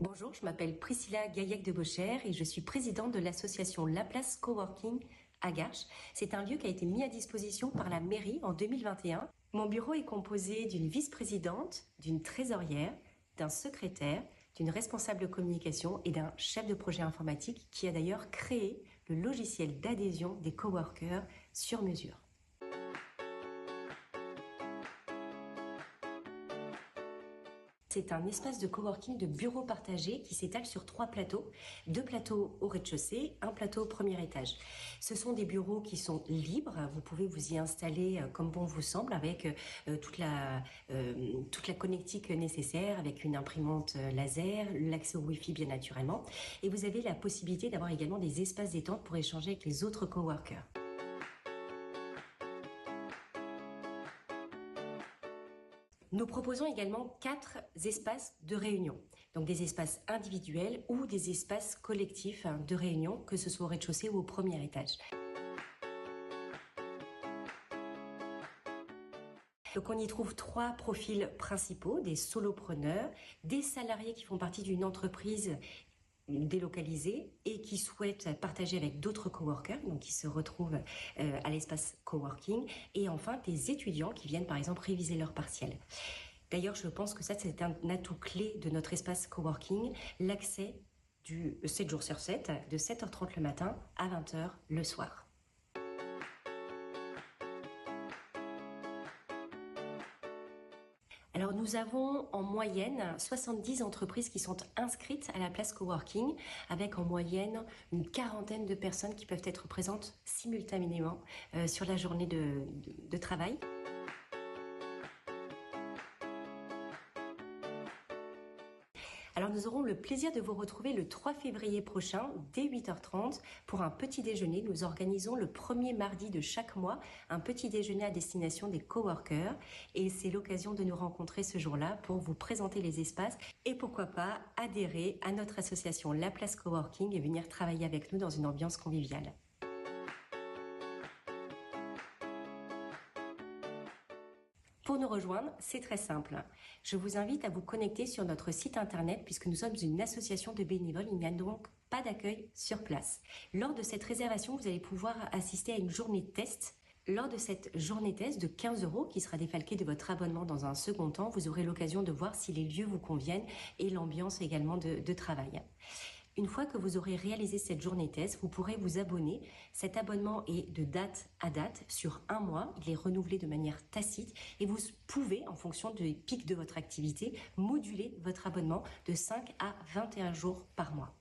Bonjour, je m'appelle Priscilla Gaillac de Bochère et je suis présidente de l'association La Place Coworking à Garches. C'est un lieu qui a été mis à disposition par la mairie en 2021. Mon bureau est composé d'une vice-présidente, d'une trésorière, d'un secrétaire, d'une responsable communication et d'un chef de projet informatique qui a d'ailleurs créé le logiciel d'adhésion des coworkers sur mesure. C'est un espace de coworking de bureaux partagés qui s'étale sur 3 plateaux, 2 plateaux au rez-de-chaussée, un plateau au premier étage. Ce sont des bureaux qui sont libres, vous pouvez vous y installer comme bon vous semble avec toute la connectique nécessaire, avec une imprimante laser, l'accès au Wi-Fi bien naturellement, et vous avez la possibilité d'avoir également des espaces détente pour échanger avec les autres coworkers. Nous proposons également 4 espaces de réunion, donc des espaces individuels ou des espaces collectifs de réunion, que ce soit au rez-de-chaussée ou au premier étage. Donc on y trouve 3 profils principaux, des solopreneurs, des salariés qui font partie d'une entreprise délocalisés et qui souhaitent partager avec d'autres coworkers, donc qui se retrouvent à l'espace coworking, et enfin des étudiants qui viennent par exemple réviser leur partiel. D'ailleurs, je pense que ça c'est un atout clé de notre espace coworking, l'accès du 7 jours sur 7, de 7h30 le matin à 20h le soir. Alors nous avons en moyenne 70 entreprises qui sont inscrites à la place coworking, avec en moyenne une quarantaine de personnes qui peuvent être présentes simultanément sur la journée de travail. Alors nous aurons le plaisir de vous retrouver le 3 février prochain dès 8h30 pour un petit déjeuner. Nous organisons le premier mardi de chaque mois un petit déjeuner à destination des coworkers et c'est l'occasion de nous rencontrer ce jour-là pour vous présenter les espaces et pourquoi pas adhérer à notre association La Place Coworking et venir travailler avec nous dans une ambiance conviviale. Pour nous rejoindre, c'est très simple. Je vous invite à vous connecter sur notre site internet puisque nous sommes une association de bénévoles. Il n'y a donc pas d'accueil sur place. Lors de cette réservation, vous allez pouvoir assister à une journée test. Lors de cette journée test de 15 € qui sera défalquée de votre abonnement dans un second temps, vous aurez l'occasion de voir si les lieux vous conviennent et l'ambiance également de travail. Une fois que vous aurez réalisé cette journée test, vous pourrez vous abonner. Cet abonnement est de date à date sur 1 mois. Il est renouvelé de manière tacite et vous pouvez, en fonction des pics de votre activité, moduler votre abonnement de 5 à 21 jours par mois.